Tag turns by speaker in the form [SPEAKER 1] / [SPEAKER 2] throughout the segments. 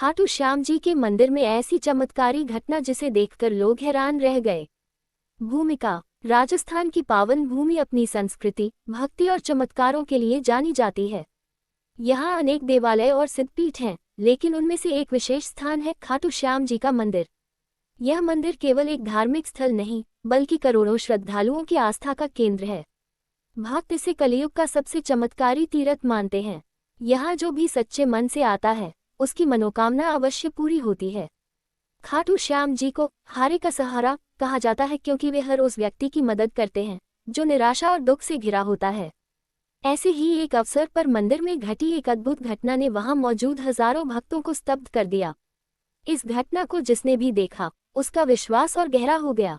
[SPEAKER 1] खाटू श्याम जी के मंदिर में ऐसी चमत्कारी घटना जिसे देखकर लोग हैरान रह गए। भूमिका। राजस्थान की पावन भूमि अपनी संस्कृति, भक्ति और चमत्कारों के लिए जानी जाती है। यहाँ अनेक देवालय और सिद्धपीठ हैं, लेकिन उनमें से एक विशेष स्थान है खाटू श्याम जी का मंदिर। यह मंदिर केवल एक धार्मिक स्थल नहीं, बल्कि करोड़ों श्रद्धालुओं की आस्था का केंद्र है। भक्त इसे कलियुग का सबसे चमत्कारी तीर्थ मानते हैं। यहाँ जो भी सच्चे मन से आता है, उसकी मनोकामना अवश्य पूरी होती है। खाटू श्याम जी को हारे का सहारा कहा जाता है, क्योंकि वे हर उस व्यक्ति की मदद करते हैं जो निराशा और दुख से घिरा होता है। ऐसे ही एक अवसर पर मंदिर में घटी एक अद्भुत घटना ने वहां मौजूद हजारों भक्तों को स्तब्ध कर दिया। इस घटना को जिसने भी देखा, उसका विश्वास और गहरा हो गया।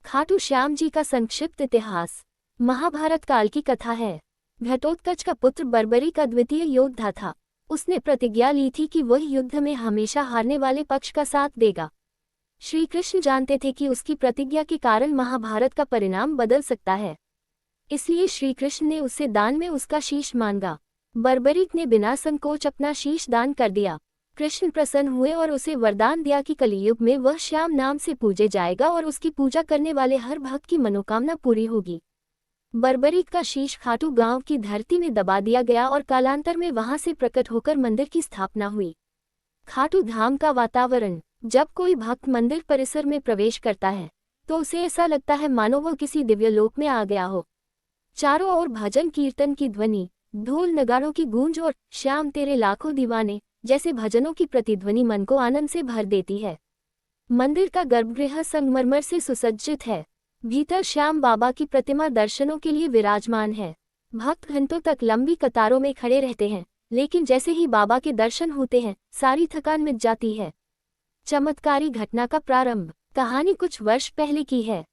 [SPEAKER 1] खाटू श्याम जी का संक्षिप्त इतिहास। महाभारत काल की कथा है। घटोत्कच का पुत्र बर्बरीक अद्वितीय योद्धा था। उसने प्रतिज्ञा ली थी कि वह युद्ध में हमेशा हारने वाले पक्ष का साथ देगा। श्री कृष्ण जानते थे कि उसकी प्रतिज्ञा के कारण महाभारत का परिणाम बदल सकता है, इसलिए श्री कृष्ण ने उससे दान में उसका शीश मांगा। बर्बरीक ने बिना संकोच अपना शीश दान कर दिया। कृष्ण प्रसन्न हुए और उसे वरदान दिया कि कलियुग में वह श्याम नाम से पूजे जाएगा और उसकी पूजा करने वाले हर भक्त की मनोकामना पूरी होगी। बर्बरीक का शीश खाटू गांव की धरती में दबा दिया गया और कालांतर में वहां से प्रकट होकर मंदिर की स्थापना हुई। खाटू धाम का वातावरण। जब कोई भक्त मंदिर परिसर में प्रवेश करता है, तो उसे ऐसा लगता है मानो वह किसी दिव्य लोक में आ गया हो। चारों ओर भजन कीर्तन की ध्वनि, ढोल नगाड़ों की गूंज और श्याम तेरे लाखों दीवाने जैसे भजनों की प्रतिध्वनि मन को आनंद से भर देती है। मंदिर का गर्भगृह संगमरमर से सुसज्जित है। भीतर श्याम बाबा की प्रतिमा दर्शनों के लिए विराजमान है। भक्त घंटों तक लंबी कतारों में खड़े रहते हैं, लेकिन जैसे ही बाबा के दर्शन होते हैं, सारी थकान मिट जाती है। चमत्कारी घटना का प्रारंभ। कहानी कुछ वर्ष पहले की है।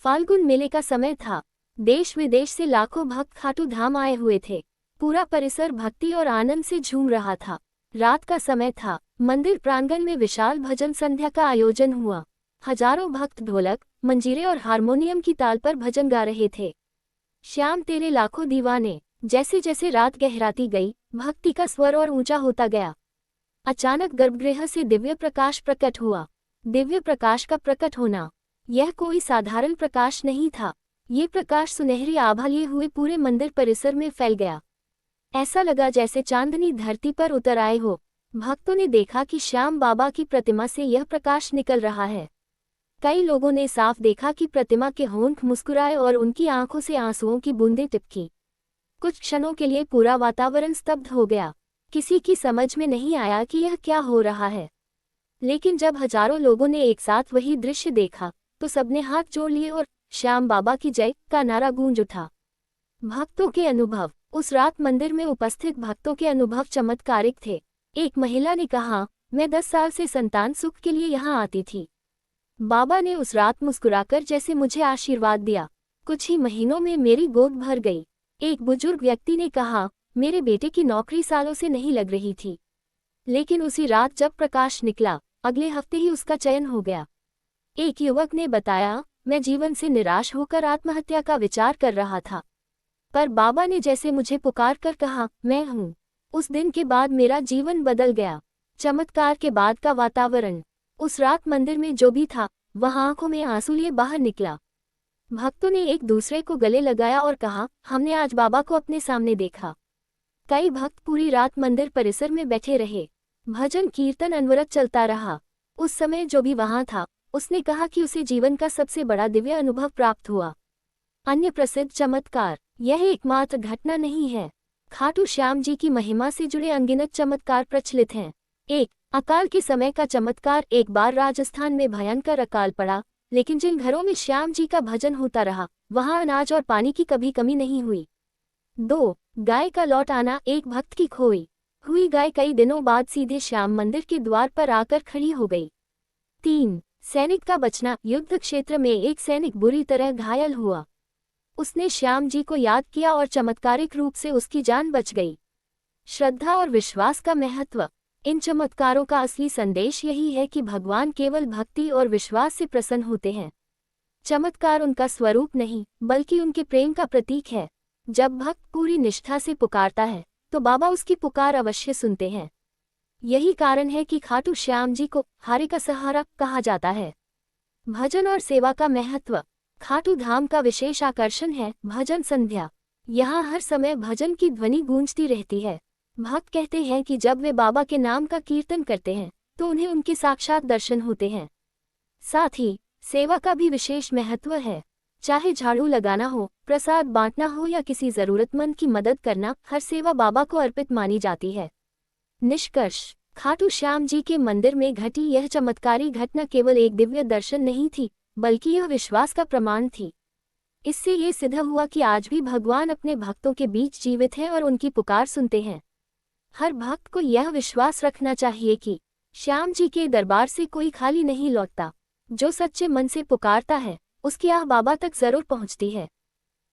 [SPEAKER 1] फाल्गुन मेले का समय था। देश विदेश से लाखों भक्त खाटू धाम आए हुए थे। पूरा परिसर भक्ति और आनंद से झूम रहा था। रात का समय था। मंदिर प्रांगण में विशाल भजन संध्या का आयोजन हुआ। हजारों भक्त ढोलक, मंजीरे और हारमोनियम की ताल पर भजन गा रहे थे। श्याम तेरे लाखों दीवाने। जैसे जैसे रात गहराती गई, भक्ति का स्वर और ऊंचा होता गया। अचानक गर्भगृह से दिव्य प्रकाश प्रकट हुआ। दिव्य प्रकाश का प्रकट होना, यह कोई साधारण प्रकाश नहीं था। ये प्रकाश सुनहरी आभा लिए हुए पूरे मंदिर परिसर में फैल गया। ऐसा लगा जैसे चांदनी धरती पर उतर आए हो। भक्तों ने देखा कि श्याम बाबा की प्रतिमा से यह प्रकाश निकल रहा है। कई लोगों ने साफ देखा कि प्रतिमा के होंठ मुस्कुराए और उनकी आंखों से आंसुओं की बूंदें टिपकी। कुछ क्षणों के लिए पूरा वातावरण स्तब्ध हो गया। किसी की समझ में नहीं आया कि यह क्या हो रहा है। लेकिन जब हजारों लोगों ने एक साथ वही दृश्य देखा, तो सबने हाथ जोड़ लिए और श्याम बाबा की जय का नारा गूंज उठा। भक्तों के अनुभव। उस रात मंदिर में उपस्थित भक्तों के अनुभव चमत्कारिक थे। एक महिला ने कहा, मैं 10 साल से संतान सुख के लिए यहाँ आती थी। बाबा ने उस रात मुस्कुराकर जैसे मुझे आशीर्वाद दिया। कुछ ही महीनों में मेरी गोद भर गई। एक बुजुर्ग व्यक्ति ने कहा, मेरे बेटे की नौकरी सालों से नहीं लग रही थी, लेकिन उसी रात जब प्रकाश निकला, अगले हफ्ते ही उसका चयन हो गया। एक युवक ने बताया, मैं जीवन से निराश होकर आत्महत्या का विचार कर रहा था, पर बाबा ने जैसे मुझे पुकार कर कहा, मैं हूँ। उस दिन के बाद मेरा जीवन बदल गया। चमत्कार के बाद का वातावरण। उस रात मंदिर में जो भी था, वह आंखों में आंसू लिए बाहर निकला। भक्तों ने एक दूसरे को गले लगाया और कहा, हमने आज बाबा को अपने सामने देखा। कई भक्त पूरी रात मंदिर परिसर में बैठे रहे। भजन कीर्तन अनवरत चलता रहा। उस समय जो भी वहां था, उसने कहा कि उसे जीवन का सबसे बड़ा दिव्य अनुभव प्राप्त हुआ। अन्य प्रसिद्ध चमत्कार। यह एकमात्र घटना नहीं है। खाटू श्याम जी की महिमा से जुड़े अनगिनत चमत्कार प्रचलित हैं। 1. अकाल के समय का चमत्कार। एक बार राजस्थान में भयंकर अकाल पड़ा, लेकिन जिन घरों में श्याम जी का भजन होता रहा, वहां अनाज और पानी की कभी कमी नहीं हुई। 2. गाय का लौट आना। एक भक्त की खोई हुई गाय कई दिनों बाद सीधे श्याम मंदिर के द्वार पर आकर खड़ी हो गई। 3. सैनिक का बचना। युद्ध क्षेत्र में एक सैनिक बुरी तरह घायल हुआ। उसने श्याम जी को याद किया और चमत्कारिक रूप से उसकी जान बच गई। श्रद्धा और विश्वास का महत्व। इन चमत्कारों का असली संदेश यही है कि भगवान केवल भक्ति और विश्वास से प्रसन्न होते हैं। चमत्कार उनका स्वरूप नहीं, बल्कि उनके प्रेम का प्रतीक है। जब भक्त पूरी निष्ठा से पुकारता है, तो बाबा उसकी पुकार अवश्य सुनते हैं। यही कारण है कि खाटू श्याम जी को हारे का सहारा कहा जाता है। भजन और सेवा का महत्व। खाटू धाम का विशेष आकर्षण है भजन संध्या। यहाँ हर समय भजन की ध्वनि गूंजती रहती है। भक्त कहते हैं कि जब वे बाबा के नाम का कीर्तन करते हैं तो उन्हें उनके साक्षात दर्शन होते हैं। साथ ही सेवा का भी विशेष महत्व है। चाहे झाड़ू लगाना हो, प्रसाद बांटना हो या किसी जरूरतमंद की मदद करना, हर सेवा बाबा को अर्पित मानी जाती है। निष्कर्ष, खाटू श्याम जी के मंदिर में घटी यह चमत्कारी घटना केवल एक दिव्य दर्शन नहीं थी, बल्कि यह विश्वास का प्रमाण थी। इससे ये सिद्ध हुआ कि आज भी भगवान अपने भक्तों के बीच जीवित हैं और उनकी पुकार सुनते हैं। हर भक्त को यह विश्वास रखना चाहिए कि श्याम जी के दरबार से कोई खाली नहीं लौटता। जो सच्चे मन से पुकारता है, उसकी आह बाबा तक जरूर पहुंचती है।